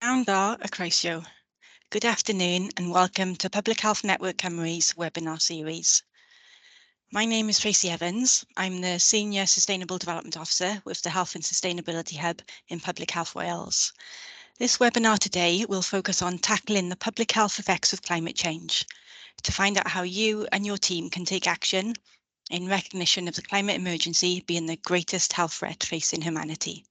Pnawn da y croeso. Good afternoon and welcome to Public Health Network Cymru's webinar series. My name is Tracy Evans. I'm the Senior Sustainable Development Officer with the Health and Sustainability Hub in Public Health Wales. This webinar today will focus on tackling the public health effects of climate change to find out how you and your team can take action in recognition of the climate emergency being the greatest health threat facing humanity.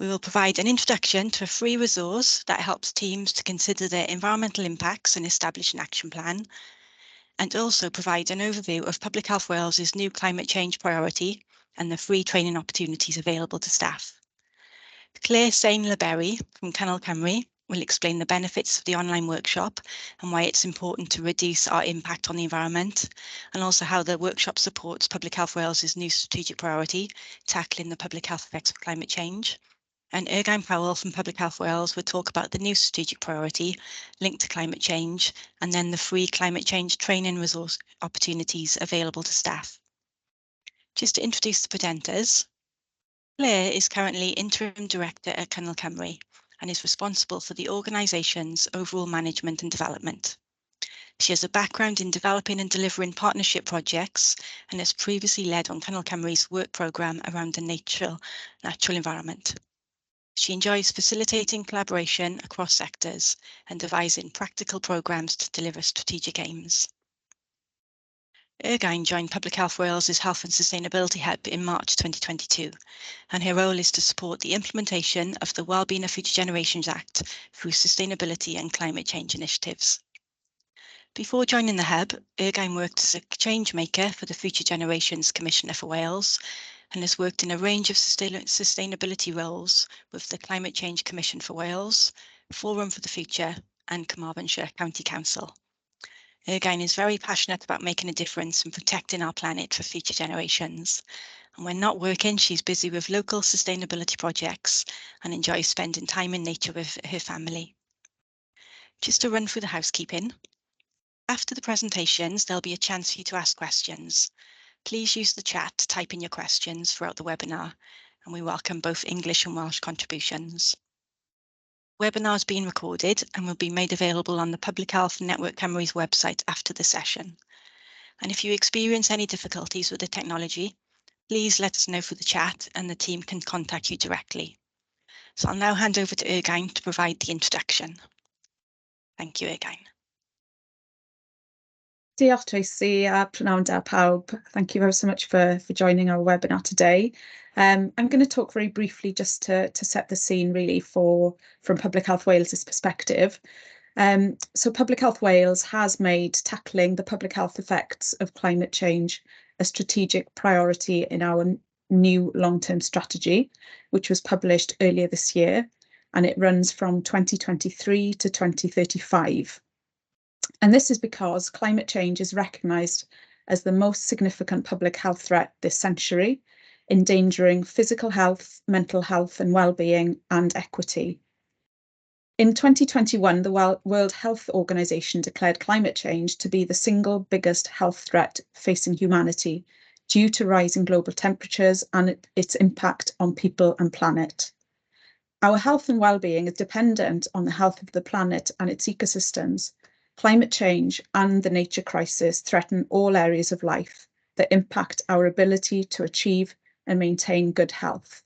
We will provide an introduction to a free resource that helps teams to consider their environmental impacts and establish an action plan, and also provide an overview of Public Health Wales's new climate change priority and the free training opportunities available to staff. Claire Sain-Leberry from Cynnal Cymru will explain the benefits of the online workshop and why it's important to reduce our impact on the environment, and also how the workshop supports Public Health Wales's new strategic priority, tackling the public health effects of climate change. And Ergain Powell from Public Health Wales will talk about the new strategic priority linked to climate change, and then the free climate change training resource opportunities available to staff. Just to introduce the presenters, Claire is currently Interim Director at Cynnal Cymru and is responsible for the organisation's overall management and development. She has a background in developing and delivering partnership projects and has previously led on Cynnal Cymru's work programme around the natural environment. She enjoys facilitating collaboration across sectors and devising practical programmes to deliver strategic aims. Ergain joined Public Health Wales's Health and Sustainability Hub in March 2022, and her role is to support the implementation of the Wellbeing of Future Generations Act through sustainability and climate change initiatives. Before joining the Hub, Ergain worked as a change maker for the Future Generations Commissioner for Wales, and has worked in a range of sustainability roles with the Climate Change Commission for Wales, Forum for the Future, and Carmarthenshire County Council. Ergain is very passionate about making a difference and protecting our planet for future generations. And when not working, she's busy with local sustainability projects and enjoys spending time in nature with her family. Just to run through the housekeeping. After the presentations, there'll be a chance for you to ask questions. Please use the chat to type in your questions throughout the webinar, and we welcome both English and Welsh contributions. The webinar is being recorded and will be made available on the Public Health Network Cymru's website after the session. And if you experience any difficulties with the technology, please let us know through the chat and the team can contact you directly. So I'll now hand over to Ergain to provide the introduction. Thank you, Ergain. Diolch Tracy, pnawn da pawb. Thank you very so much for joining our webinar today. I'm going to talk very briefly just to set the scene really from Public Health Wales's perspective. So Public Health Wales has made tackling the public health effects of climate change a strategic priority in our new long-term strategy, which was published earlier this year, and it runs from 2023 to 2035. And this is because climate change is recognised as the most significant public health threat this century, endangering physical health, mental health and well-being and equity. In 2021, the World Health Organization declared climate change to be the single biggest health threat facing humanity due to rising global temperatures and its impact on people and planet. Our health and well-being is dependent on the health of the planet and its ecosystems. Climate change and the nature crisis threaten all areas of life that impact our ability to achieve and maintain good health.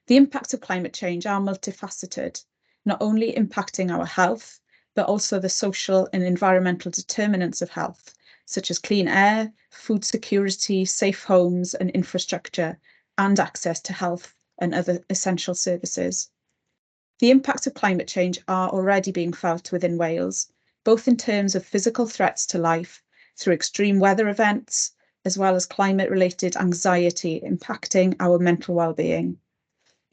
The impacts of climate change are multifaceted, not only impacting our health, but also the social and environmental determinants of health, such as clean air, food security, safe homes and infrastructure, and access to health and other essential services. The impacts of climate change are already being felt within Wales, both in terms of physical threats to life through extreme weather events, as well as climate-related anxiety impacting our mental well-being.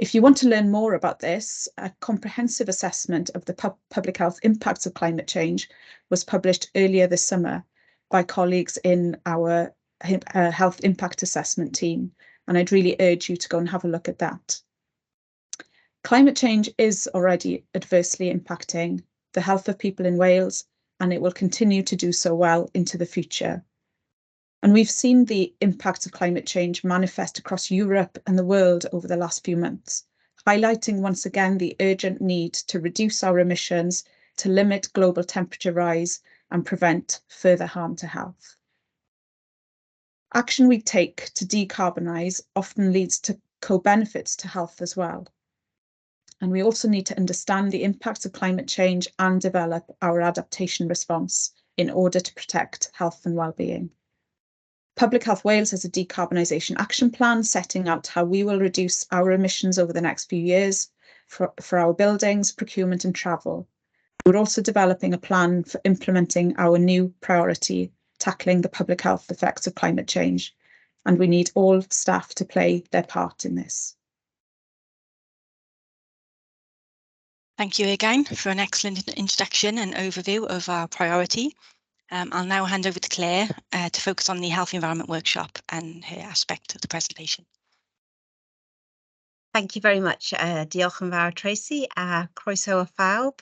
If you want to learn more about this, a comprehensive assessment of the public health impacts of climate change was published earlier this summer by colleagues in our health impact assessment team, and I'd really urge you to go and have a look at that. Climate change is already adversely impacting the health of people in Wales, and it will continue to do so well into the future. And we've seen the impacts of climate change manifest across Europe and the world over the last few months, highlighting once again the urgent need to reduce our emissions, to limit global temperature rise and prevent further harm to health. Action we take to decarbonise often leads to co-benefits to health as well. And we also need to understand the impacts of climate change and develop our adaptation response in order to protect health and well-being. Public Health Wales has a decarbonisation action plan setting out how we will reduce our emissions over the next few years for our buildings, procurement and travel. We're also developing a plan for implementing our new priority, tackling the public health effects of climate change. And we need all staff to play their part in this. Thank you again for an excellent introduction and overview of our priority. I'll now hand over to Claire to focus on the Health Environment Workshop and her aspect of the presentation. Thank you very much. Diolch yn fawr, Tracy. Croeso a phawb.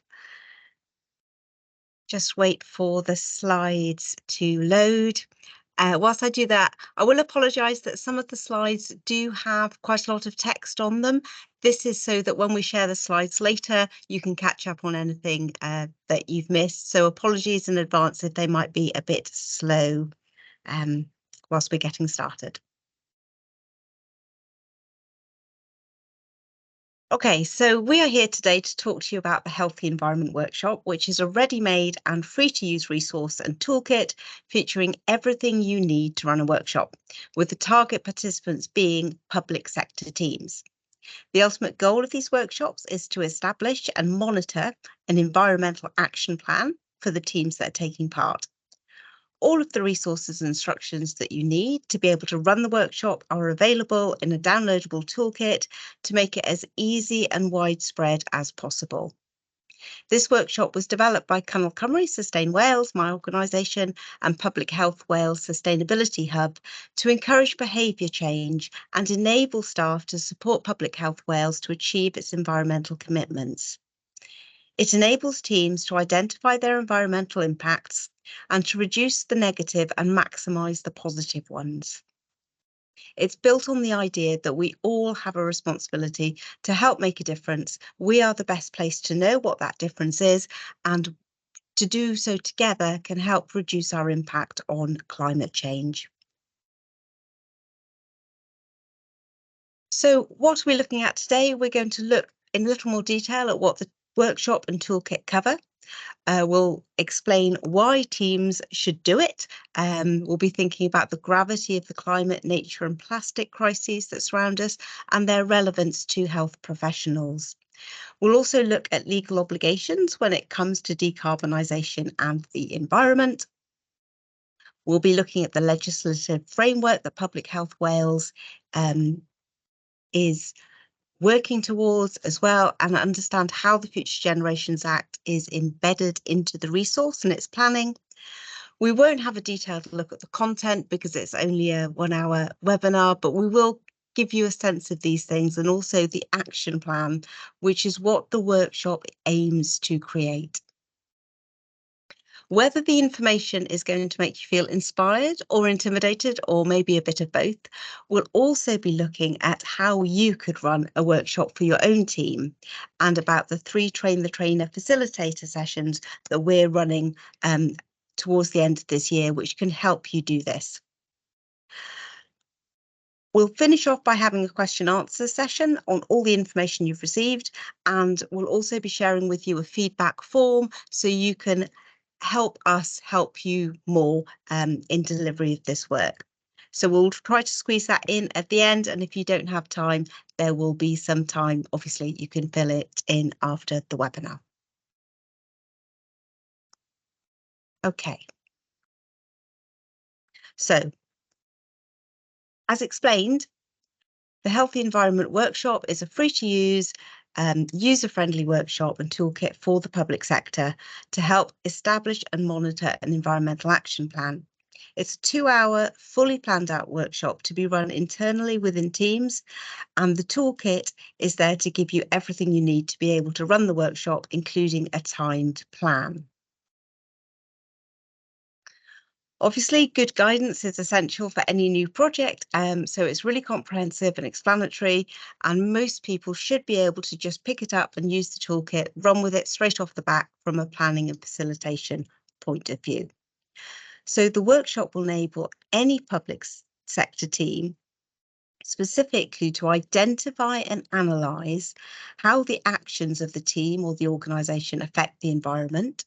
Just wait for the slides to load. Whilst I do that, I will apologise that some of the slides do have quite a lot of text on them. This is so that when we share the slides later, you can catch up on anything that you've missed. So apologies in advance if they might be a bit slow whilst we're getting started. Okay, so we are here today to talk to you about the Healthy Environment Workshop, which is a ready-made and free-to-use resource and toolkit featuring everything you need to run a workshop, with the target participants being public sector teams. The ultimate goal of these workshops is to establish and monitor an environmental action plan for the teams that are taking part. All of the resources and instructions that you need to be able to run the workshop are available in a downloadable toolkit to make it as easy and widespread as possible. This workshop was developed by Cyngor Cymru Sustain Wales, my organisation, and Public Health Wales Sustainability Hub to encourage behaviour change and enable staff to support Public Health Wales to achieve its environmental commitments. It enables teams to identify their environmental impacts and to reduce the negative and maximise the positive ones. It's built on the idea that we all have a responsibility to help make a difference. We are the best place to know what that difference is, and to do so together can help reduce our impact on climate change. So what are we looking at today? We're going to look in a little more detail at what the workshop and toolkit cover. We'll explain why teams should do it. We'll be thinking about the gravity of the climate, nature and plastic crises that surround us and their relevance to health professionals. We'll also look at legal obligations when it comes to decarbonisation and the environment. We'll be looking at the legislative framework that Public Health Wales is working towards as well, and understand how the Future Generations Act is embedded into the resource and its planning. We won't have a detailed look at the content because it's only a 1-hour webinar, but we will give you a sense of these things and also the action plan, which is what the workshop aims to create. Whether the information is going to make you feel inspired or intimidated, or maybe a bit of both, we'll also be looking at how you could run a workshop for your own team and about the 3 Train the Trainer facilitator sessions that we're running towards the end of this year, which can help you do this. We'll finish off by having a question answer session on all the information you've received, and we'll also be sharing with you a feedback form so you can help us help you more in delivery of this work. So we'll try to squeeze that in at the end, and if you don't have time, there will be some time. Obviously, you can fill it in after the webinar. Okay. So, as explained, the Healthy Environment Workshop is a free-to-use, user-friendly workshop and toolkit for the public sector to help establish and monitor an environmental action plan. It's a 2-hour, fully planned out workshop to be run internally within teams, and the toolkit is there to give you everything you need to be able to run the workshop, including a timed plan. Obviously, good guidance is essential for any new project, so it's really comprehensive and explanatory, and most people should be able to just pick it up and use the toolkit, run with it straight off the bat from a planning and facilitation point of view. So the workshop will enable any public sector team specifically to identify and analyse how the actions of the team or the organisation affect the environment.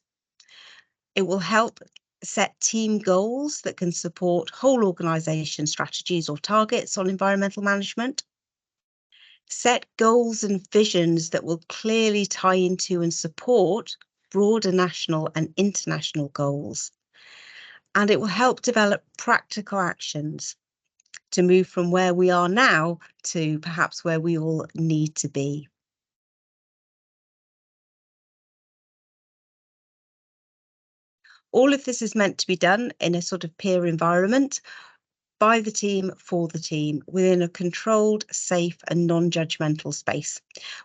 It will help set team goals that can support whole organisation strategies or targets on environmental management. Set goals and visions that will clearly tie into and support broader national and international goals. And it will help develop practical actions to move from where we are now to perhaps where we all need to be. All of this is meant to be done in a sort of peer environment, by the team, for the team, within a controlled, safe and non-judgmental space.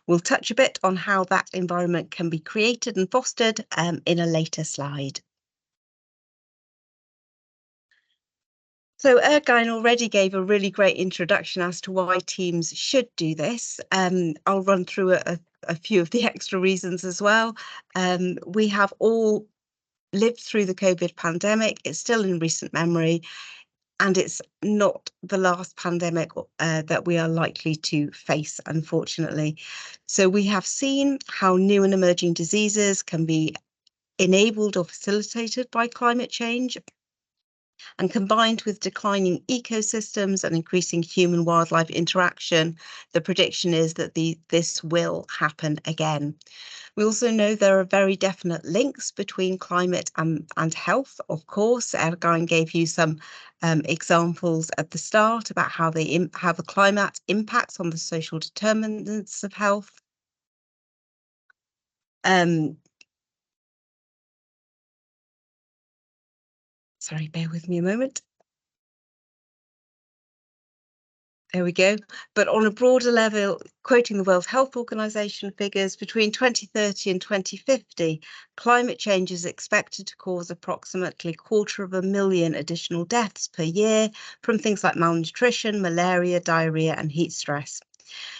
We'll touch a bit on how that environment can be created and fostered in a later slide. So Ergine already gave a really great introduction as to why teams should do this. I'll run through a few of the extra reasons as well. We have all lived through the COVID pandemic. It's still in recent memory, and it's not the last pandemic that we are likely to face, unfortunately. So we have seen how new and emerging diseases can be enabled or facilitated by climate change. And combined with declining ecosystems and increasing human-wildlife interaction, the prediction is that this will happen again. We also know there are very definite links between climate and health, of course. Ergine gave you some examples at the start about how the climate impacts on the social determinants of health. Sorry, bear with me a moment. There we go. But on a broader level, quoting the World Health Organization figures, between 2030 and 2050, climate change is expected to cause approximately 250,000 additional deaths per year from things like malnutrition, malaria, diarrhea, and heat stress.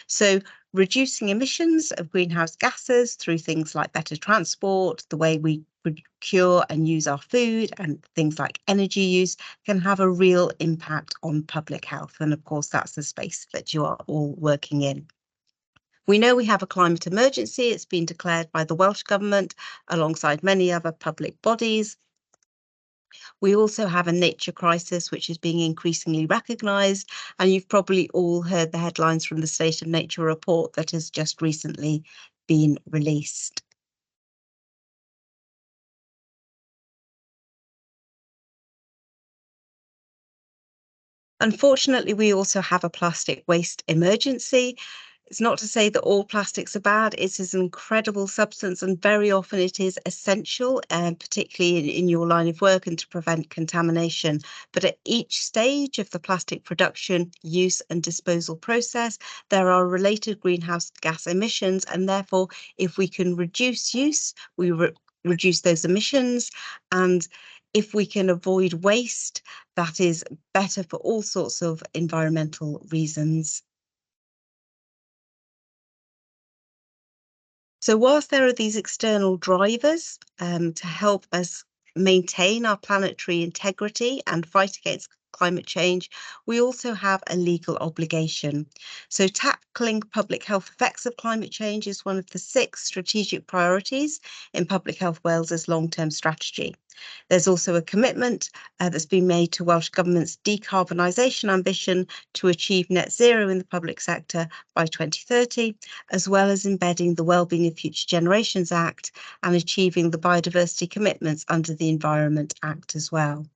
So reducing emissions of greenhouse gases through things like better transport, the way we procure and use our food, and things like energy use can have a real impact on public health. And of course, that's the space that you are all working in. We know we have a climate emergency. It's been declared by the Welsh Government alongside many other public bodies. We also have a nature crisis, which is being increasingly recognised, and you've probably all heard the headlines from the State of Nature report that has just recently been released. Unfortunately, we also have a plastic waste emergency. It's not to say that all plastics are bad. It is an incredible substance, and very often it is essential, particularly in your line of work, and to prevent contamination. But at each stage of the plastic production, use and disposal process, there are related greenhouse gas emissions, and therefore, if we can reduce use, we reduce those emissions. And if we can avoid waste, that is better for all sorts of environmental reasons. So whilst there are these external drivers to help us maintain our planetary integrity and fight against climate change, we also have a legal obligation. So tackling public health effects of climate change is one of the 6 strategic priorities in Public Health Wales's long-term strategy. There's also a commitment that's been made to Welsh Government's decarbonisation ambition to achieve net zero in the public sector by 2030, as well as embedding the Wellbeing of Future Generations Act and achieving the biodiversity commitments under the Environment Act as well.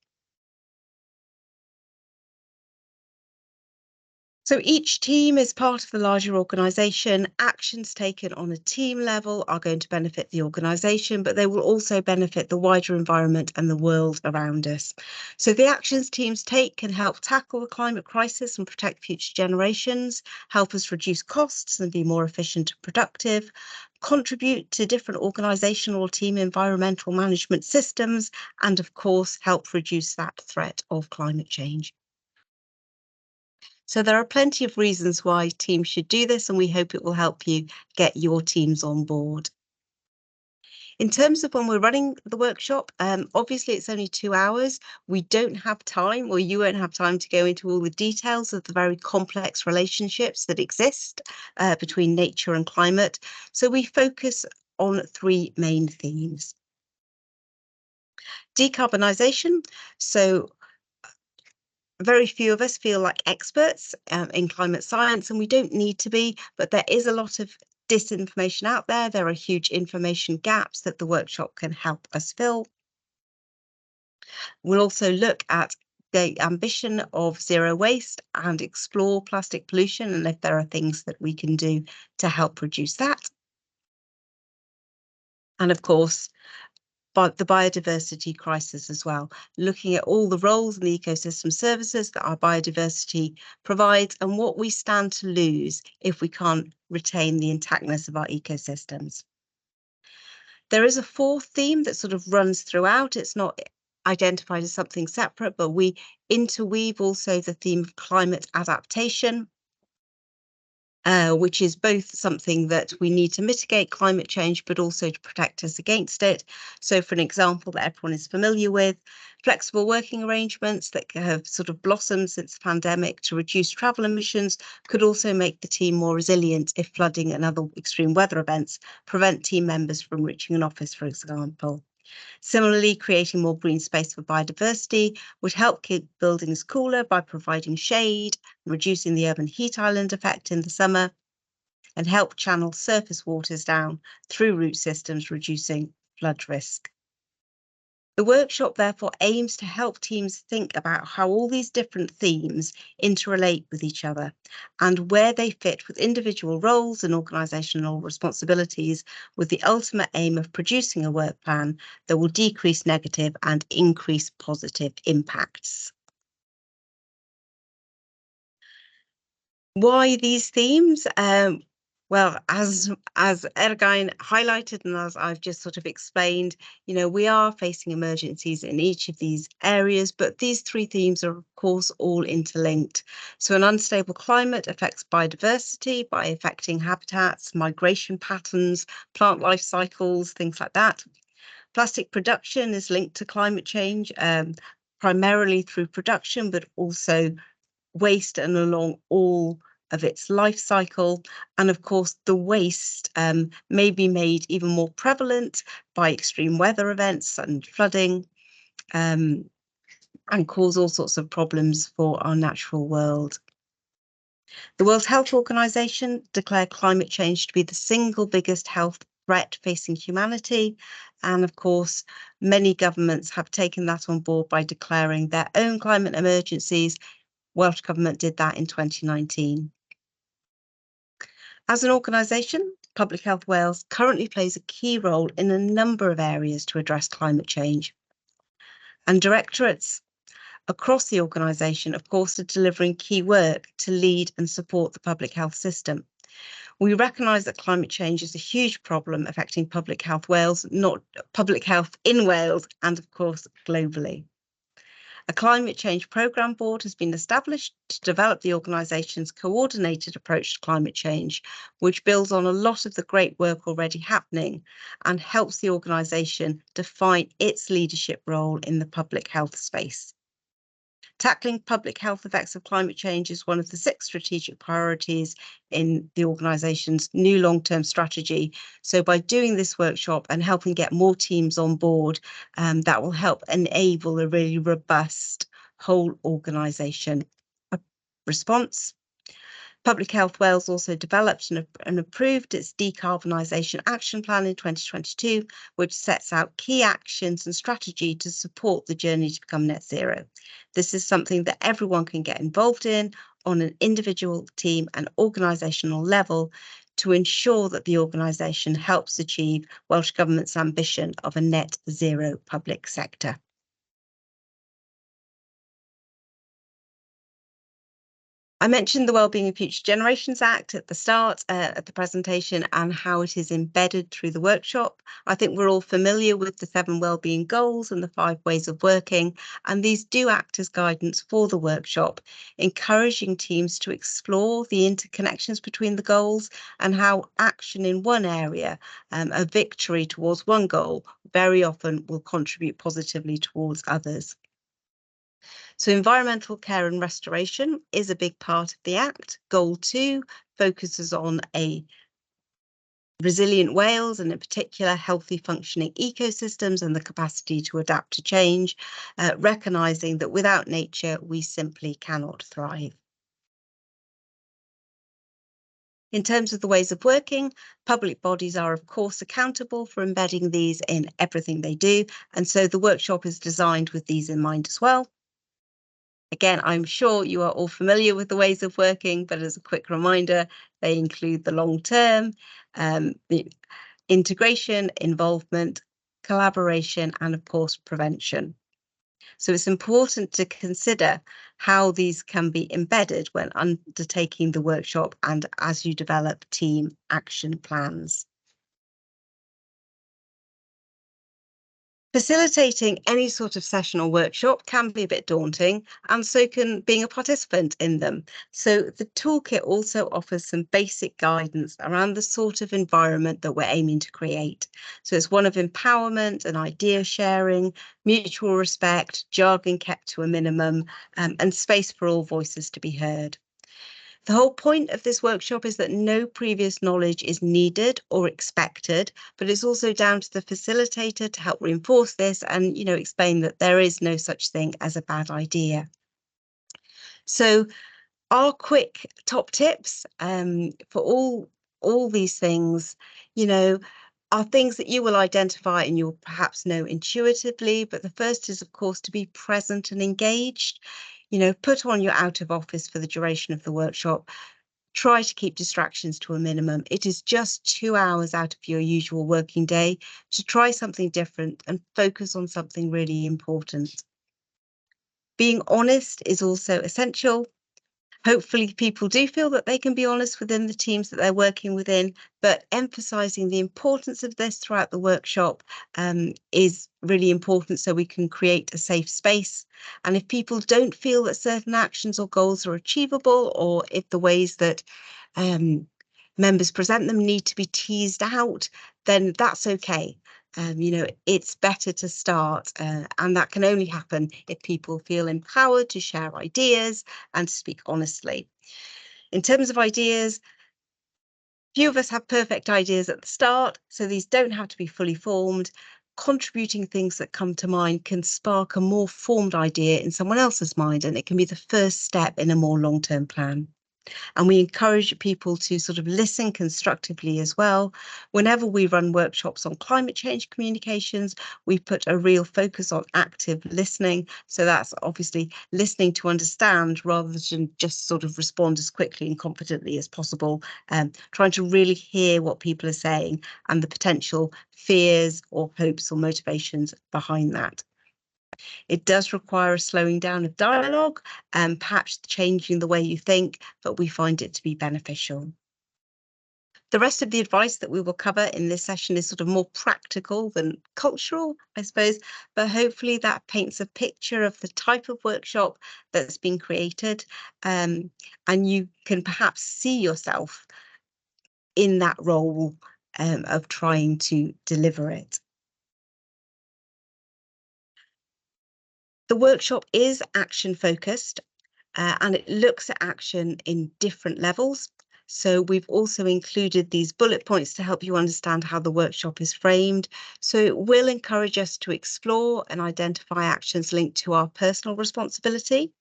So each team is part of the larger organisation. Actions taken on a team level are going to benefit the organisation, but they will also benefit the wider environment and the world around us. So the actions teams take can help tackle the climate crisis and protect future generations, help us reduce costs and be more efficient and productive, contribute to different organisational or team environmental management systems, and of course, help reduce that threat of climate change. So there are plenty of reasons why teams should do this, and we hope it will help you get your teams on board. In terms of when we're running the workshop, obviously it's only 2 hours. We don't have time, or you won't have time to go into all the details of the very complex relationships that exist between nature and climate. So we focus on 3 main themes. Decarbonisation. So very few of us feel like experts in climate science, and we don't need to be, but there is a lot of disinformation out there. There are huge information gaps that the workshop can help us fill. We'll also look at the ambition of zero waste and explore plastic pollution, and if there are things that we can do to help reduce that. And of course, but the biodiversity crisis as well, looking at all the roles in the ecosystem services that our biodiversity provides and what we stand to lose if we can't retain the intactness of our ecosystems. There is a 4th theme that sort of runs throughout. It's not identified as something separate, but we interweave also the theme of climate adaptation, which is both something that we need to mitigate climate change, but also to protect us against it. So for an example that everyone is familiar with, flexible working arrangements that have sort of blossomed since the pandemic to reduce travel emissions could also make the team more resilient if flooding and other extreme weather events prevent team members from reaching an office, for example. Similarly, creating more green space for biodiversity would help keep buildings cooler by providing shade, reducing the urban heat island effect in the summer, and help channel surface waters down through root systems, reducing flood risk. The workshop therefore aims to help teams think about how all these different themes interrelate with each other and where they fit with individual roles and organisational responsibilities, with the ultimate aim of producing a work plan that will decrease negative and increase positive impacts. Why these themes? Well, as Ergine highlighted and as I've just sort of explained, we are facing emergencies in each of these areas, but these 3 themes are, of course, all interlinked. So an unstable climate affects biodiversity by affecting habitats, migration patterns, plant life cycles, things like that. Plastic production is linked to climate change, primarily through production, but also waste and along all of its life cycle. And of course, the waste may be made even more prevalent by extreme weather events and flooding, and cause all sorts of problems for our natural world. The World Health Organization declared climate change to be the single biggest health threat facing humanity. And of course, many governments have taken that on board by declaring their own climate emergencies. Welsh Government did that in 2019. As an organisation, Public Health Wales currently plays a key role in a number of areas to address climate change. And directorates across the organisation, of course, are delivering key work to lead and support the public health system. We recognise that climate change is a huge problem affecting public health in Wales and, of course, globally. A climate change programme board has been established to develop the organisation's coordinated approach to climate change, which builds on a lot of the great work already happening and helps the organisation define its leadership role in the public health space. Tackling public health effects of climate change is one of the 6 strategic priorities in the organisation's new long-term strategy. So by doing this workshop and helping get more teams on board, that will help enable a really robust whole organisation response. Public Health Wales also developed and approved its decarbonisation action plan in 2022, which sets out key actions and strategy to support the journey to become net zero. This is something that everyone can get involved in on an individual, team and organisational level to ensure that the organisation helps achieve Welsh Government's ambition of a net zero public sector. I mentioned the Wellbeing of Future Generations Act at the start of the presentation and how it is embedded through the workshop. I think we're all familiar with the 7 wellbeing goals and the 5 ways of working, and these do act as guidance for the workshop, encouraging teams to explore the interconnections between the goals and how action in one area, a victory towards one goal, very often will contribute positively towards others. So environmental care and restoration is a big part of the Act. Goal 2 focuses on a resilient Wales and in particular healthy functioning ecosystems and the capacity to adapt to change, recognising that without nature we simply cannot thrive. In terms of the ways of working, public bodies are of course accountable for embedding these in everything they do, and so the workshop is designed with these in mind as well. Again, I'm sure you are all familiar with the ways of working, but as a quick reminder, they include the long term, the integration, involvement, collaboration, and of course, prevention. So it's important to consider how these can be embedded when undertaking the workshop and as you develop team action plans. Facilitating any sort of session or workshop can be a bit daunting, and so can being a participant in them. So the toolkit also offers some basic guidance around the sort of environment that we're aiming to create. So it's one of empowerment and idea sharing, mutual respect, jargon kept to a minimum, and space for all voices to be heard. The whole point of this workshop is that no previous knowledge is needed or expected, but it's also down to the facilitator to help reinforce this and, explain that there is no such thing as a bad idea. So our quick top tips for all these things, are things that you will identify and you'll perhaps know intuitively, but the first is, of course, to be present and engaged. Put on your out of office for the duration of the workshop. Try to keep distractions to a minimum. It is just 2 hours out of your usual working day to try something different and focus on something really important. Being honest is also essential. Hopefully people do feel that they can be honest within the teams that they're working within, but emphasising the importance of this throughout the workshop is really important so we can create a safe space. And if people don't feel that certain actions or goals are achievable, or if the ways that members present them need to be teased out, then that's okay. It's better to start, and that can only happen if people feel empowered to share ideas and to speak honestly. In terms of ideas, few of us have perfect ideas at the start, so these don't have to be fully formed. Contributing things that come to mind can spark a more formed idea in someone else's mind, and it can be the first step in a more long-term plan. And we encourage people to sort of listen constructively as well. Whenever we run workshops on climate change communications, we put a real focus on active listening. So that's obviously listening to understand rather than just sort of respond as quickly and confidently as possible, trying to really hear what people are saying and the potential fears or hopes or motivations behind that. It does require a slowing down of dialogue and perhaps changing the way you think, but we find it to be beneficial. The rest of the advice that we will cover in this session is sort of more practical than cultural, I suppose, but hopefully that paints a picture of the type of workshop that's been created, and you can perhaps see yourself in that role of trying to deliver it. The workshop is action focused and it looks at action in different levels. So we've also included these bullet points to help you understand how the workshop is framed. So it will encourage us to explore and identify actions linked to our personal responsibility,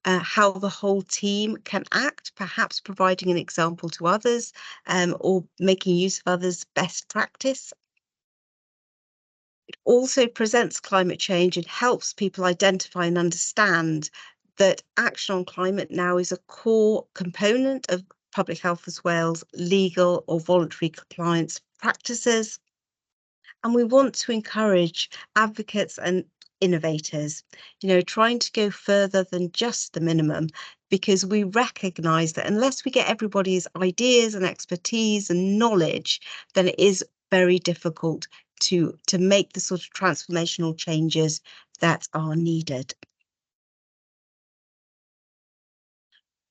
how the whole team can act, perhaps providing an example to others or making use of others' best practice. It also presents climate change and helps people identify and understand that action on climate now is a core component of Public Health Wales legal or voluntary compliance practices. And we want to encourage advocates and innovators, trying to go further than just the minimum, because we recognise that unless we get everybody's ideas and expertise and knowledge, then it is very difficult to make the sort of transformational changes that are needed.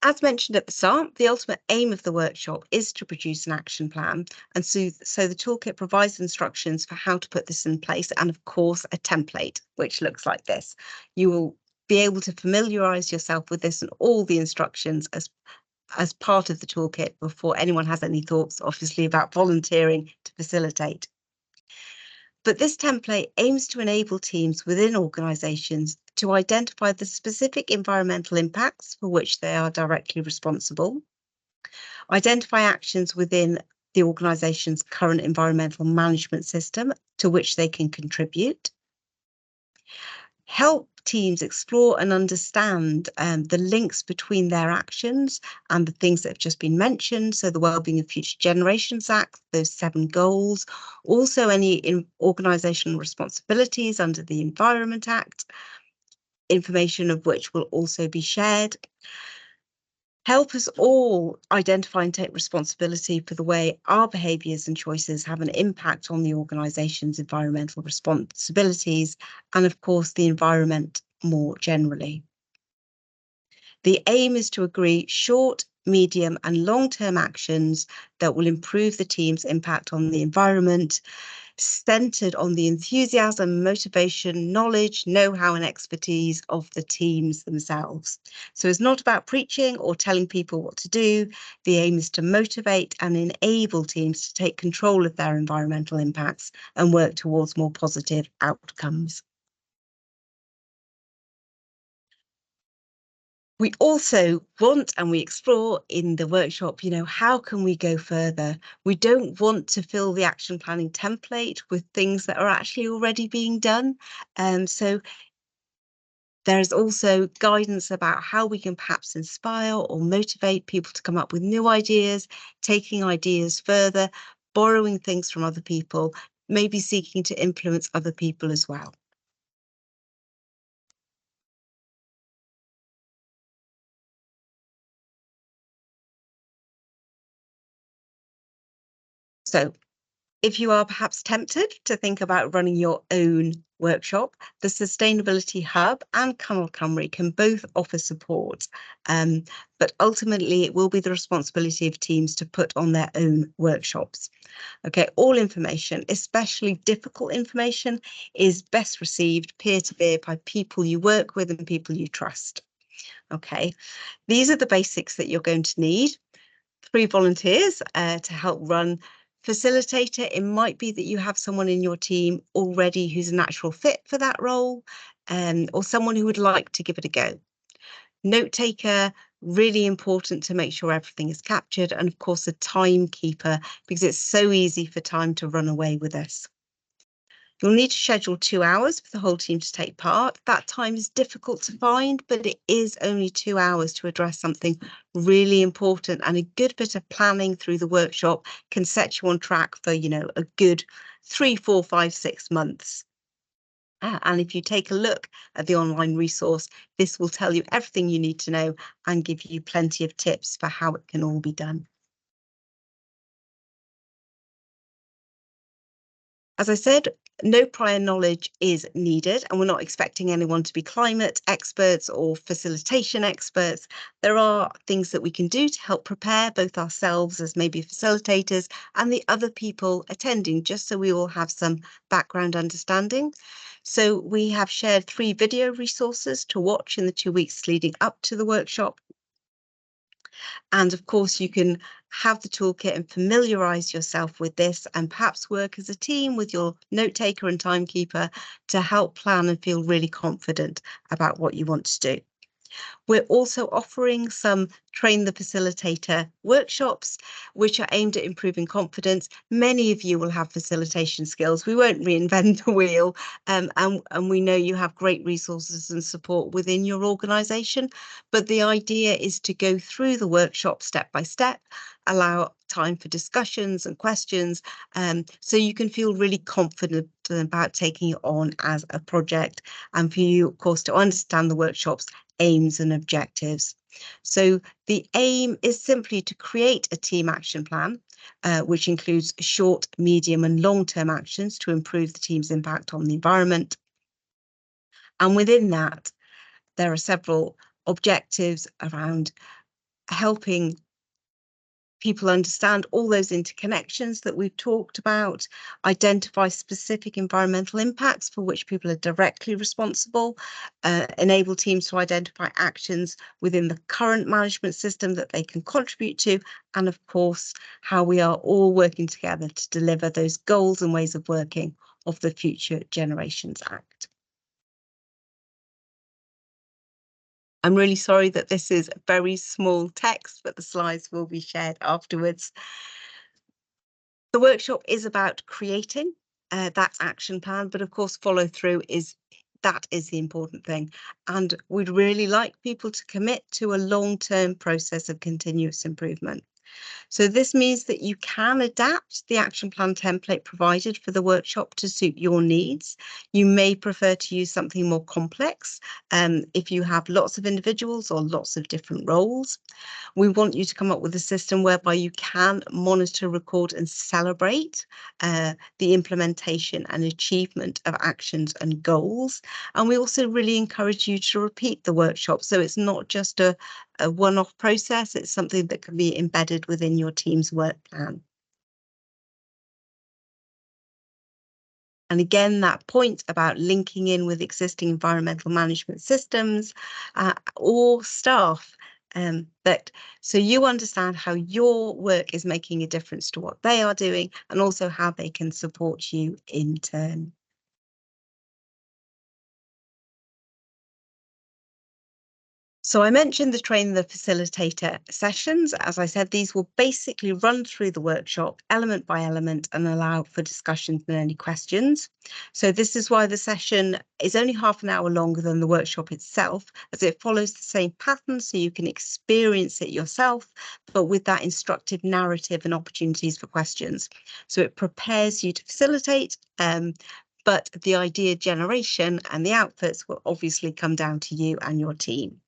As mentioned at the start, the ultimate aim of the workshop is to produce an action plan. And so the toolkit provides instructions for how to put this in place, and of course, a template, which looks like this. You will be able to familiarise yourself with this and all the instructions as part of the toolkit before anyone has any thoughts, obviously, about volunteering to facilitate. But this template aims to enable teams within organisations to identify the specific environmental impacts for which they are directly responsible, identify actions within the organisation's current environmental management system to which they can contribute, help teams explore and understand the links between their actions and the things that have just been mentioned. So the Wellbeing of Future Generations Act, those 7 goals, also any organisational responsibilities under the Environment Act, information of which will also be shared. Help us all identify and take responsibility for the way our behaviours and choices have an impact on the organisation's environmental responsibilities and, of course, the environment more generally. The aim is to agree short, medium and long-term actions that will improve the team's impact on the environment, centred on the enthusiasm, motivation, knowledge, know-how and expertise of the teams themselves. So it's not about preaching or telling people what to do. The aim is to motivate and enable teams to take control of their environmental impacts and work towards more positive outcomes. We also want and we explore in the workshop, how can we go further? We don't want to fill the action planning template with things that are actually already being done. So there's also guidance about how we can perhaps inspire or motivate people to come up with new ideas, taking ideas further, borrowing things from other people, maybe seeking to influence other people as well. So if you are perhaps tempted to think about running your own workshop, the Sustainability Hub and Cynal Cymru can both offer support, but ultimately it will be the responsibility of teams to put on their own workshops. Okay, all information, especially difficult information, is best received peer-to-peer by people you work with and people you trust. Okay, these are the basics that you're going to need. 3 volunteers to help run. Facilitator, it might be that you have someone in your team already who's a natural fit for that role, or someone who would like to give it a go. Note taker, really important to make sure everything is captured, and of course a timekeeper, because it's so easy for time to run away with us. You'll need to schedule 2 hours for the whole team to take part. That time is difficult to find, but it is only 2 hours to address something really important, and a good bit of planning through the workshop can set you on track for, a good 3, 4, 5, 6 months. And if you take a look at the online resource, this will tell you everything you need to know and give you plenty of tips for how it can all be done. As I said, no prior knowledge is needed, and we're not expecting anyone to be climate experts or facilitation experts. There are things that we can do to help prepare both ourselves as maybe facilitators and the other people attending, just so we all have some background understanding. So we have shared 3 video resources to watch in the 2 weeks leading up to the workshop. And of course, you can have the toolkit and familiarise yourself with this, and perhaps work as a team with your note taker and timekeeper to help plan and feel really confident about what you want to do. We're also offering some Train the Facilitator workshops, which are aimed at improving confidence. Many of you will have facilitation skills. We won't reinvent the wheel, and we know you have great resources and support within your organisation. But the idea is to go through the workshop step by step, allow time for discussions and questions, so you can feel really confident about taking it on as a project, and for you, of course, to understand the workshop's aims and objectives. So the aim is simply to create a team action plan, which includes short, medium and long-term actions to improve the team's impact on the environment. And within that, there are several objectives around helping people understand all those interconnections that we've talked about, identify specific environmental impacts for which people are directly responsible, enable teams to identify actions within the current management system that they can contribute to, and of course, how we are all working together to deliver those goals and ways of working of the Future Generations Act. I'm really sorry that this is very small text, but the slides will be shared afterwards. The workshop is about creating that action plan, but of course follow through is the important thing. And we'd really like people to commit to a long-term process of continuous improvement. So this means that you can adapt the action plan template provided for the workshop to suit your needs. You may prefer to use something more complex if you have lots of individuals or lots of different roles. We want you to come up with a system whereby you can monitor, record and celebrate the implementation and achievement of actions and goals. And we also really encourage you to repeat the workshop. So it's not just a one-off process, it's something that can be embedded within your team's work plan. And again, that point about linking in with existing environmental management systems or staff, so you understand how your work is making a difference to what they are doing and also how they can support you in turn. So I mentioned the Train the Facilitator sessions. As I said, these will basically run through the workshop element by element and allow for discussions and any questions. So this is why the session is only half an hour longer than the workshop itself, as it follows the same pattern so you can experience it yourself, but with that instructive narrative and opportunities for questions. So it prepares you to facilitate, but the idea generation and the outputs will obviously come down to you and your team.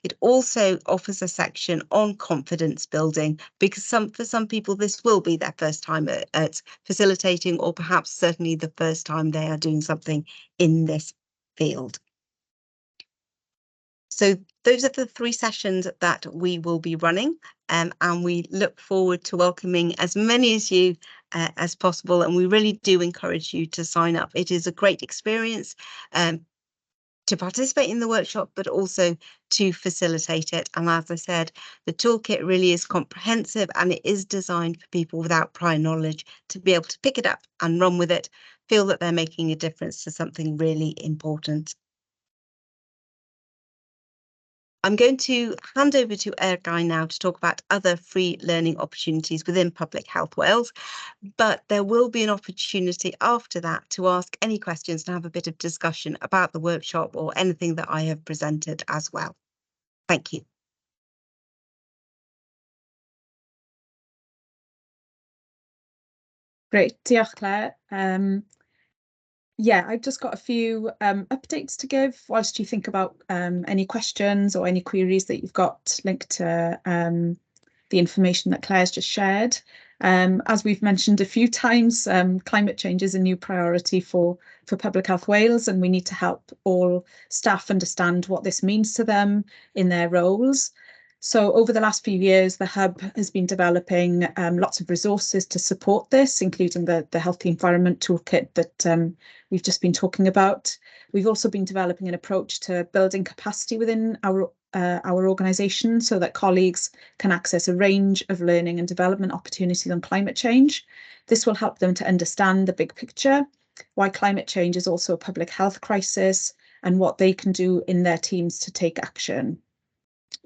It also offers a section on confidence building, because for some people this will be their first time at facilitating, or perhaps certainly the first time they are doing something in this field. So those are the 3 sessions that we will be running, and we look forward to welcoming as many as you as possible, and we really do encourage you to sign up. It is a great experience to participate in the workshop, but also to facilitate it. And as I said, the toolkit really is comprehensive and it is designed for people without prior knowledge to be able to pick it up and run with it, feel that they're making a difference to something really important. I'm going to hand over to Ergai now to talk about other free learning opportunities within Public Health Wales, but there will be an opportunity after that to ask any questions and have a bit of discussion about the workshop or anything that I have presented as well. Thank you. Great, diolch Claire. Yeah, I've just got a few updates to give whilst you think about any questions or any queries that you've got linked to the information that Claire's just shared. As we've mentioned a few times, climate change is a new priority for Public Health Wales, and we need to help all staff understand what this means to them in their roles. So over the last few years, the Hub has been developing lots of resources to support this, including the Healthy Environment Toolkit that we've just been talking about. We've also been developing an approach to building capacity within our organisation so that colleagues can access a range of learning and development opportunities on climate change. This will help them to understand the big picture, why climate change is also a public health crisis, and what they can do in their teams to take action.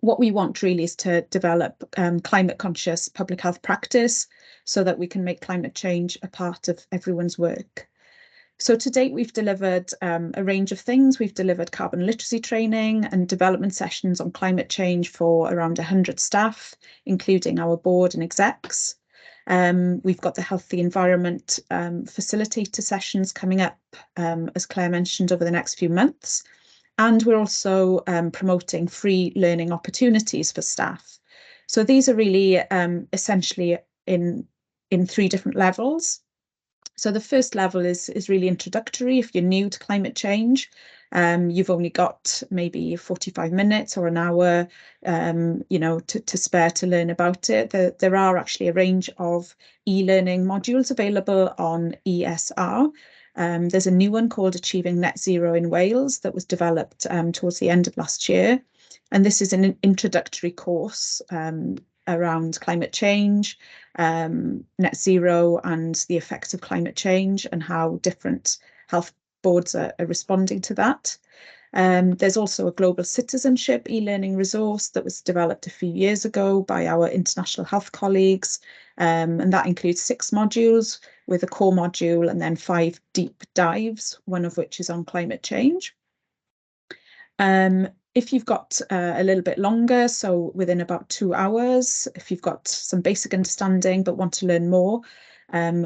What we want really is to develop climate conscious public health practice so that we can make climate change a part of everyone's work. So to date, we've delivered a range of things. We've delivered carbon literacy training and development sessions on climate change for around 100 staff, including our board and execs. We've got the healthy environment facilitator sessions coming up, as Claire mentioned, over the next few months. And we're also promoting free learning opportunities for staff. So these are really essentially in 3 different levels. So the first level is really introductory. If you're new to climate change, you've only got maybe 45 minutes or an hour, to spare to learn about it. There are actually a range of e-learning modules available on ESR. There's a new one called Achieving Net Zero in Wales that was developed towards the end of last year. And this is an introductory course around climate change, net zero and the effects of climate change and how different health boards are responding to that. There's also a global citizenship e-learning resource that was developed a few years ago by our international health colleagues. And that includes 6 modules with a core module and then 5 deep dives, one of which is on climate change. If you've got a little bit longer, so within about 2 hours, if you've got some basic understanding but want to learn more,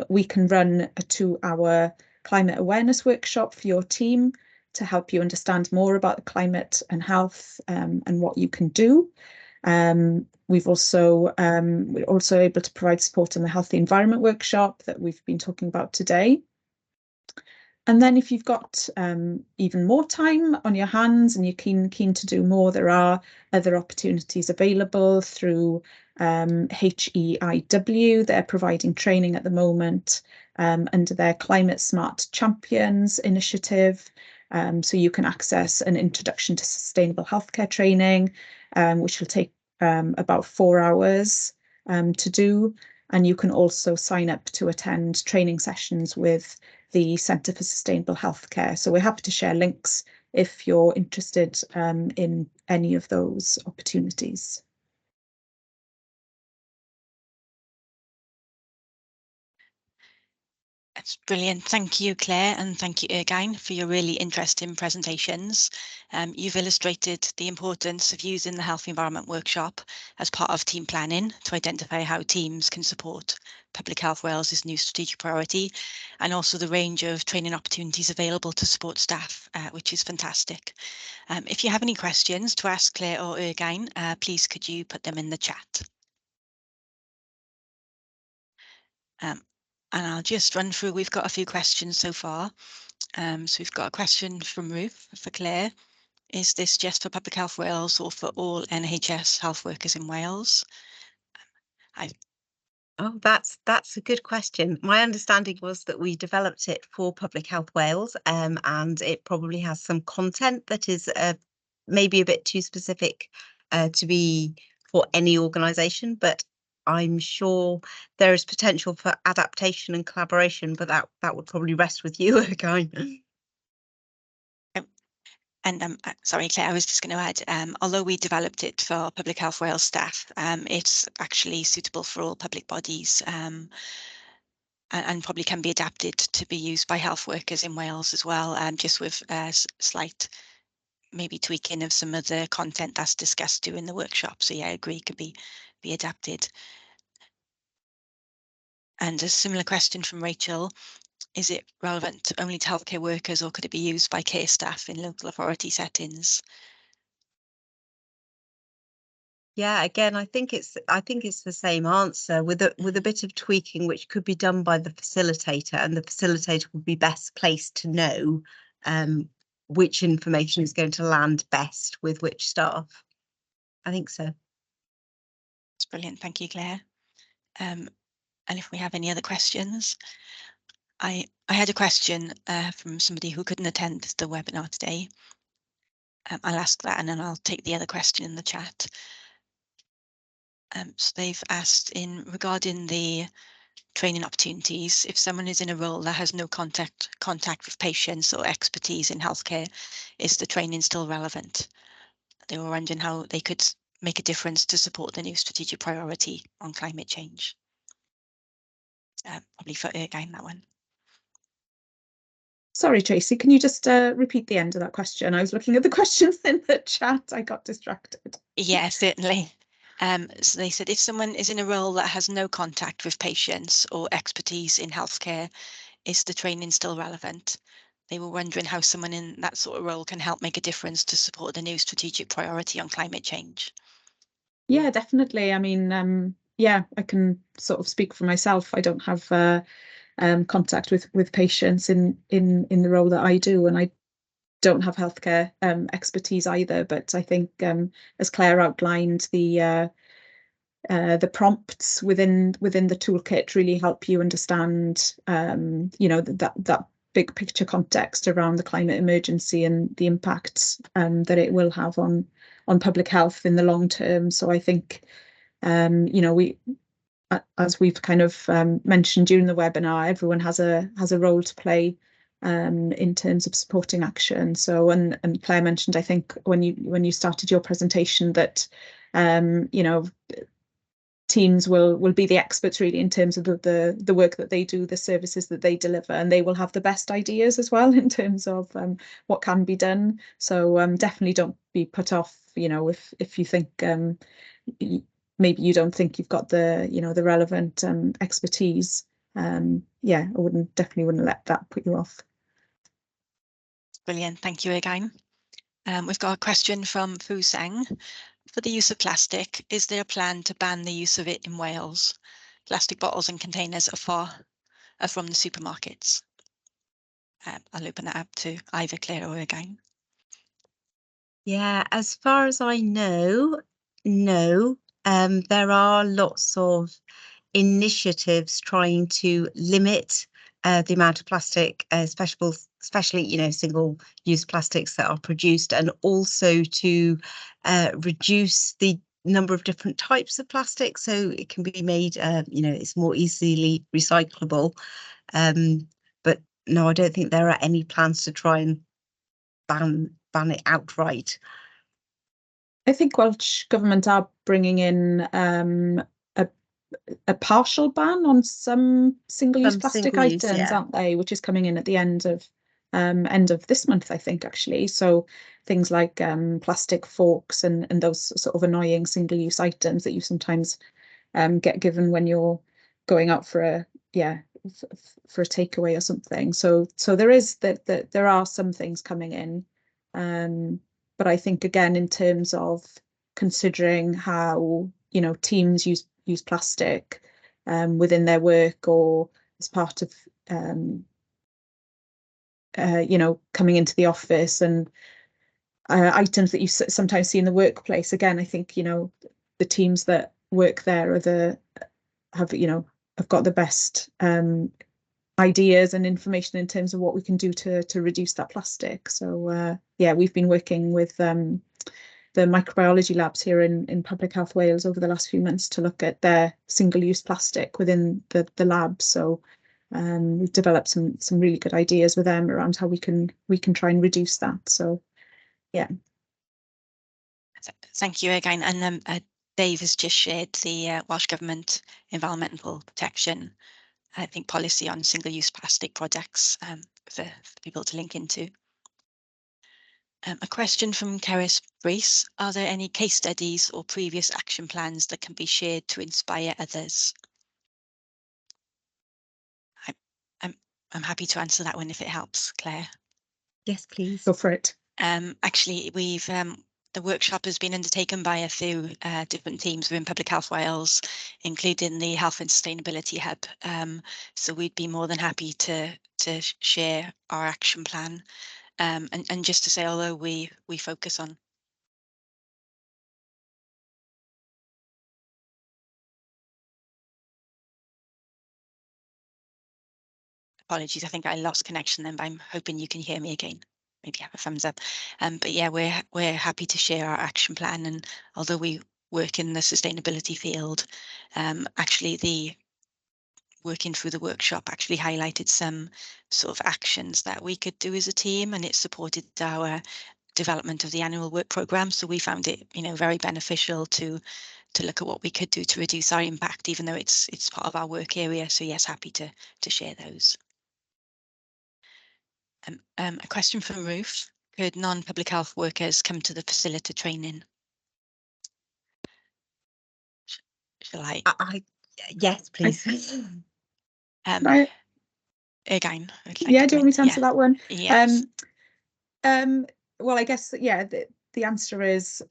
we can run a 2-hour climate awareness workshop for your team to help you understand more about the climate and health and what you can do. We're also able to provide support in the healthy environment workshop that we've been talking about today. And then if you've got even more time on your hands and you're keen to do more, there are other opportunities available through HEIW. They're providing training at the moment under their Climate Smart Champions initiative. So you can access an introduction to sustainable healthcare training, which will take about 4 hours to do. And you can also sign up to attend training sessions with the Centre for Sustainable Healthcare. So we're happy to share links if you're interested in any of those opportunities. That's brilliant. Thank you, Claire, and thank you, Ergine, for your really interesting presentations. You've illustrated the importance of using the Health Environment Workshop as part of team planning to identify how teams can support Public Health Wales's new strategic priority, and also the range of training opportunities available to support staff, which is fantastic. If you have any questions to ask Claire or Ergine, please could you put them in the chat. And I'll just run through, we've got a few questions so far. So we've got a question from Ruth for Claire. Is this just for Public Health Wales or for all NHS health workers in Wales? Oh, that's a good question. My understanding was that we developed it for Public Health Wales, and it probably has some content that is maybe a bit too specific to be for any organisation, but I'm sure there is potential for adaptation and collaboration, but that would probably rest with you again. And sorry, Claire, I was just going to add, although we developed it for Public Health Wales staff, it's actually suitable for all public bodies and probably can be adapted to be used by health workers in Wales as well, just with slight maybe tweaking of some of the content that's discussed during the workshop. So yeah, I agree, could be adapted. And a similar question from Rachel. Is it relevant only to healthcare workers or could it be used by care staff in local authority settings? Yeah, again, I think it's the same answer with a bit of tweaking, which could be done by the facilitator, and the facilitator would be best placed to know which information is going to land best with which staff. I think so. That's brilliant. Thank you, Claire. And if we have any other questions, I had a question from somebody who couldn't attend the webinar today. I'll ask that and then I'll take the other question in the chat. So they've asked regarding the training opportunities. If someone is in a role that has no contact with patients or expertise in healthcare, is the training still relevant? They were wondering how they could make a difference to support the new strategic priority on climate change. Probably for Ergain, that one. Sorry, Tracy, can you just repeat the end of that question? I was looking at the questions in the chat. I got distracted. Yeah, certainly. So they said if someone is in a role that has no contact with patients or expertise in healthcare, is the training still relevant? They were wondering how someone in that sort of role can help make a difference to support the new strategic priority on climate change. Yeah, definitely. I mean, yeah, I can sort of speak for myself. I don't have contact with patients in the role that I do, and I don't have healthcare expertise either. But I think, as Claire outlined, the prompts within the toolkit really help you understand, that big picture context around the climate emergency and the impacts that it will have on public health in the long term. So I think, we, as we've kind of mentioned during the webinar, everyone has a role to play in terms of supporting action. So, and Claire mentioned, I think when you started your presentation, that teams will be the experts really in terms of the work that they do, the services that they deliver, and they will have the best ideas as well in terms of what can be done. So definitely don't be put off, if you think maybe you don't think you've got the relevant expertise. Yeah, I definitely wouldn't let that put you off. Brilliant, thank you again. We've got a question from Fu Seng. For the use of plastic, is there a plan to ban the use of it in Wales? Plastic bottles and containers are from the supermarkets. I'll open that up to either Claire or again. Yeah, as far as I know, no. There are lots of initiatives trying to limit the amount of plastic, especially single-use plastics that are produced, and also to reduce the number of different types of plastic, so it can be made, it's more easily recyclable. But no, I don't think there are any plans to try and ban it outright. I think Welsh Government are bringing in a partial ban on some single-use plastic items, aren't they? Which is coming in at the end of this month, I think, actually. So things like plastic forks and those sort of annoying single-use items that you sometimes get given when you're going out for a takeaway or something. So there are some things coming in, but I think, again, in terms of considering how teams use plastic within their work or as part of coming into the office, and items that you sometimes see in the workplace. Again, I think the teams that work there have got the best ideas and information in terms of what we can do to reduce that plastic. So yeah, we've been working with the microbiology labs here in Public Health Wales over the last few months to look at their single-use plastic within the lab. So we've developed some really good ideas with them around how we can try and reduce that. So yeah. Thank you again. And Dave has just shared the Welsh Government Environmental Protection, I think, policy on single-use plastic products for people to link into. A question from Ceres Brees. Are there any case studies or previous action plans that can be shared to inspire others? I'm happy to answer that one if it helps, Claire. Yes, please. Go for it. Actually, we've the workshop has been undertaken by a few different teams within Public Health Wales, including the Health and Sustainability Hub. So we'd be more than happy to share our action plan. And just to say, although we focus on apologies, I think I lost connection then, but I'm hoping you can hear me again. Maybe have a thumbs up. But yeah, we're happy to share our action plan, and although we work in the sustainability field, actually the working through the workshop actually highlighted some sort of actions that we could do as a team, and it supported our development of the annual work programme. So we found it, very beneficial to look at what we could do to reduce our impact, even though it's part of our work area. So yes, happy to share those. A question from Ruth: could non-public health workers come to the facilitator training? Shall I? Yes, please. Again, Yeah, do you want me to answer that one? Yes. Well, I guess, yeah, the answer is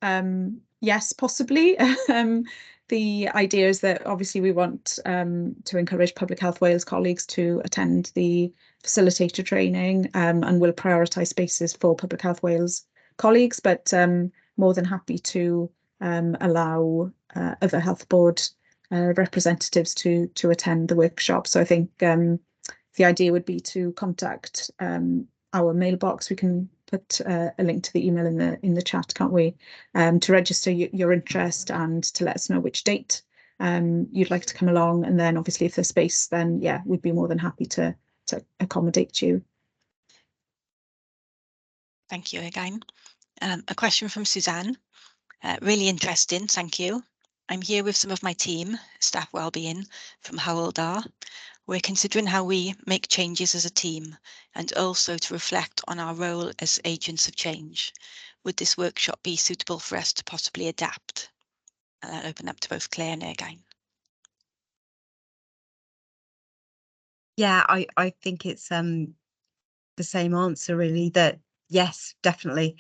yes, possibly. The idea is that obviously we want to encourage Public Health Wales colleagues to attend the facilitator training, and we'll prioritise spaces for Public Health Wales colleagues, but more than happy to allow other health board representatives to attend the workshop. So I think the idea would be to contact our mailbox. We can put a link to the email in the chat, can't we? To register your interest and to let us know which date you'd like to come along. And then obviously if there's space, then yeah, we'd be more than happy to accommodate you. Thank you again. A question from Suzanne. Really interesting, thank you. I'm here with some of my team, staff wellbeing from Hywel Dda. We're considering how we make changes as a team and also to reflect on our role as agents of change. Would this workshop be suitable for us to possibly adapt? And I'll open up to both Claire and Ergine. Yeah, I think it's the same answer really, that yes, definitely.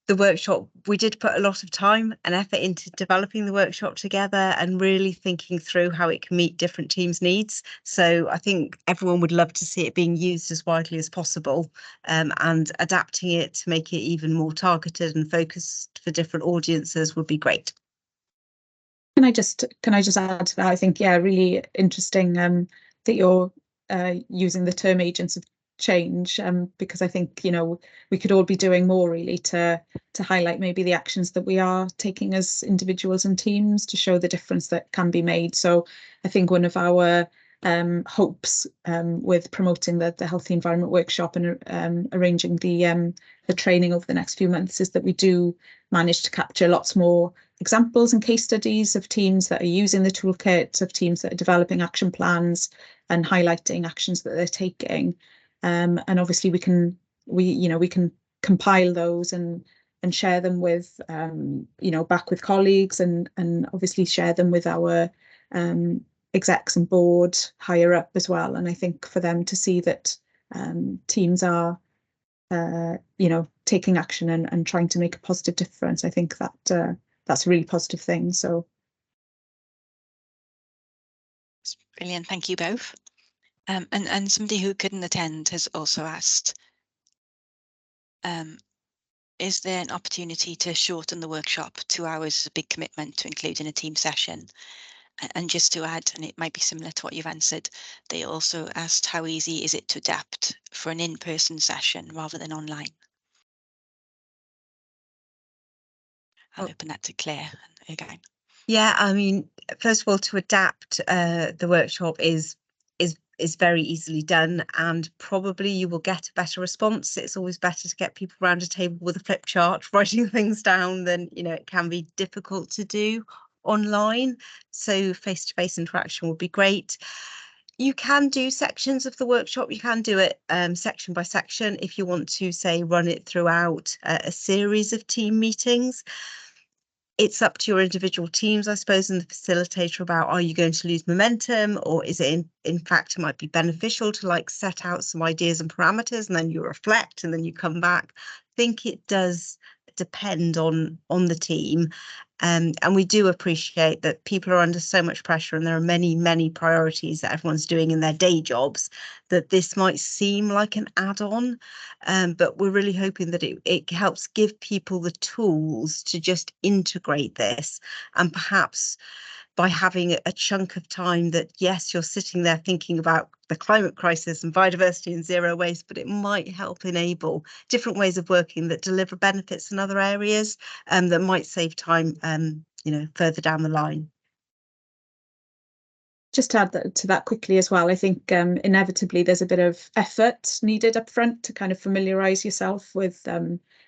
The workshop, we did put a lot of time and effort into developing the workshop together and really thinking through how it can meet different teams' needs. So I think everyone would love to see it being used as widely as possible, and adapting it to make it even more targeted and focused for different audiences would be great. Can I just add to that? I think, yeah, really interesting that you're using the term agents of change, because I think, we could all be doing more really to highlight maybe the actions that we are taking as individuals and teams to show the difference that can be made. So I think one of our hopes with promoting the Healthy Environment Workshop and arranging the training over the next few months is that we do manage to capture lots more examples and case studies of teams that are using the toolkit, of teams that are developing action plans and highlighting actions that they're taking. And obviously we can compile those and share them with back with colleagues and obviously share them with our execs and board higher up as well. And I think for them to see that teams are taking action and trying to make a positive difference, I think that that's a really positive thing. So Brilliant, thank you both. And somebody who couldn't attend has also asked, is there an opportunity to shorten the workshop? 2 hours is a big commitment to include in a team session. And just to add, and it might be similar to what you've answered, they also asked how easy is it to adapt for an in-person session rather than online? I'll open that to Claire again. Yeah, I mean, first of all, to adapt the workshop is very easily done, and probably you will get a better response. It's always better to get people around a table with a flip chart writing things down than, it can be difficult to do online. So face-to-face interaction would be great. You can do sections of the workshop. You can do it section by section if you want to, say, run it throughout a series of team meetings. It's up to your individual teams, I suppose, and the facilitator about, are you going to lose momentum, or is it in fact it might be beneficial to set out some ideas and parameters and then you reflect and then you come back. I think it does depend on the team. And we do appreciate that people are under so much pressure and there are many priorities that everyone's doing in their day jobs, that this might seem like an add-on, but we're really hoping that it helps give people the tools to just integrate this, and perhaps by having a chunk of time that, yes, you're sitting there thinking about the climate crisis and biodiversity and zero waste, but it might help enable different ways of working that deliver benefits in other areas, that might save time, further down the line. just to add to that quickly as well, I think inevitably there's a bit of effort needed up front to kind of familiarise yourself with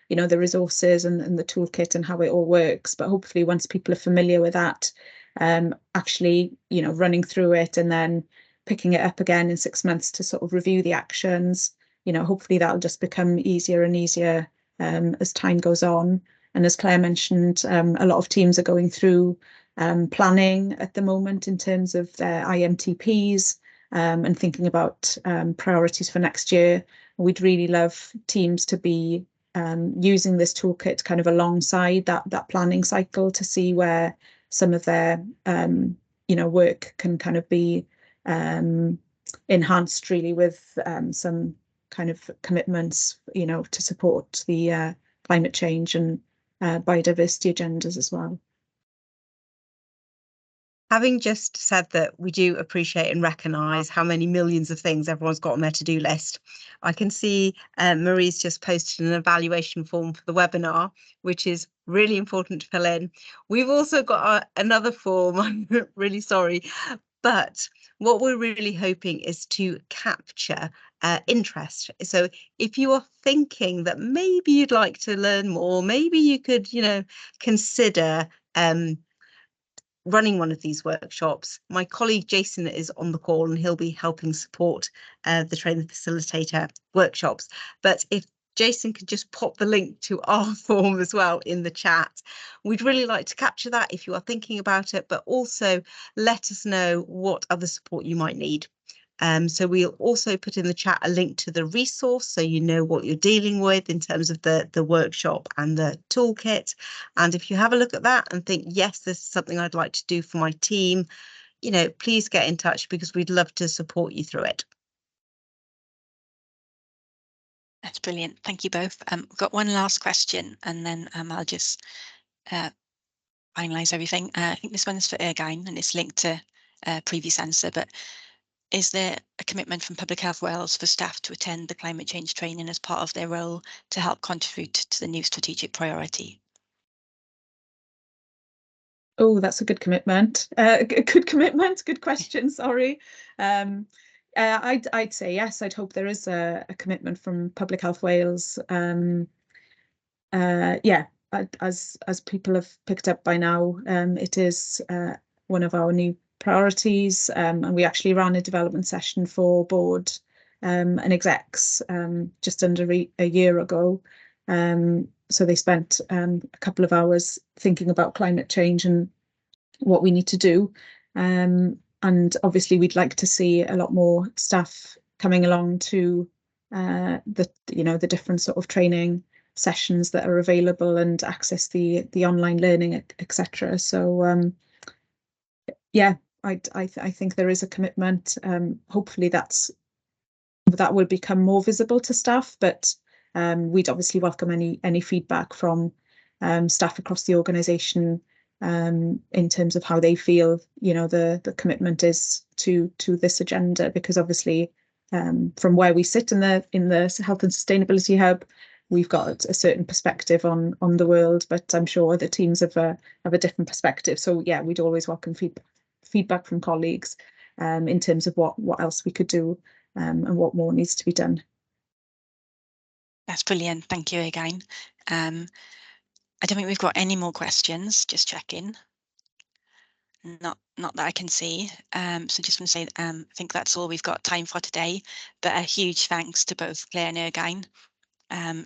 you know, the resources and the toolkit and how it all works. But hopefully once people are familiar with that, actually, you know, running through it and then picking it up again in 6 months to sort of review the actions, you know, hopefully that'll just become easier and easier as time goes on. And as Claire mentioned, a lot of teams are going through planning at the moment in terms of their IMTPs and thinking about priorities for next year. We'd really love teams to be using this toolkit kind of alongside that planning cycle to see where some of their you know, work can kind of be enhanced really with some kind of commitments, you know, to support the climate change and biodiversity agendas as well. Having just said that we do appreciate and recognise how many millions of things everyone's got on their to-do list, I can see Marie's just posted an evaluation form for the webinar, which is really important to fill in. We've also got another form, I'm really sorry, but what we're really hoping is to capture interest. So if you are thinking that maybe you'd like to learn more, maybe you could, you know, consider running one of these workshops. My colleague Jason is on the call and he'll be helping support the trainer facilitator workshops. But if Jason could just pop the link to our form as well in the chat, we'd really like to capture that if you are thinking about it, but also let us know what other support you might need. So we'll also put in the chat a link to the resource so you know what you're dealing with in terms of the workshop and the toolkit. And if you have a look at that and think, yes, this is something I'd like to do for my team, you know, please get in touch because we'd love to support you through it. That's brilliant. Thank you both. We've got one last question and then I'll just finalise everything. I think this one's for Ergine and it's linked to a previous answer, but is there a commitment from Public Health Wales for staff to attend the climate change training as part of their role to help contribute to the new strategic priority? Oh, that's a good commitment. Good commitment. Good question. Sorry. I'd say yes. I'd hope there is a commitment from Public Health Wales. Yeah, as people have picked up by now, it is one of our new priorities, and we actually ran a development session for board and execs just under a year ago. So they spent a couple of hours thinking about climate change and what we need to do. And obviously we'd like to see a lot more staff coming along to the different sort of training sessions that are available and access the online learning, etc. So yeah, I think there is a commitment. Hopefully that will become more visible to staff, but we'd obviously welcome any feedback from staff across the organisation in terms of how they feel, you know, the commitment is to this agenda, because obviously from where we sit in the Health and Sustainability Hub, we've got a certain perspective on the world, but I'm sure other teams have a different perspective. So yeah, we'd always welcome feedback from colleagues in terms of what else we could do and what more needs to be done. That's brilliant. Thank you again. I don't think we've got any more questions. Just checking. Not that I can see. So just want to say, I think that's all we've got time for today. But a huge thanks to both Claire and Ergine,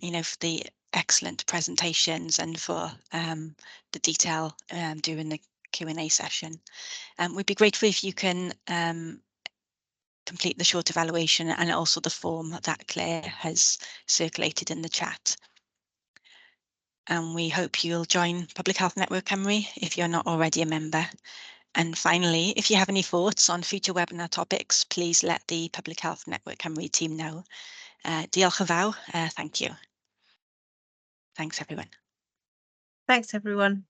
you know, for the excellent presentations and for the detail during the Q&A session. We'd be grateful if you can complete the short evaluation and also the form that Claire has circulated in the chat. And we hope you'll join Public Health Network Cymru if you're not already a member. And finally, if you have any thoughts on future webinar topics, please let the Public Health Network Cymru team know. Diolch yn fawr. Thank you. Thanks, everyone. Thanks, everyone.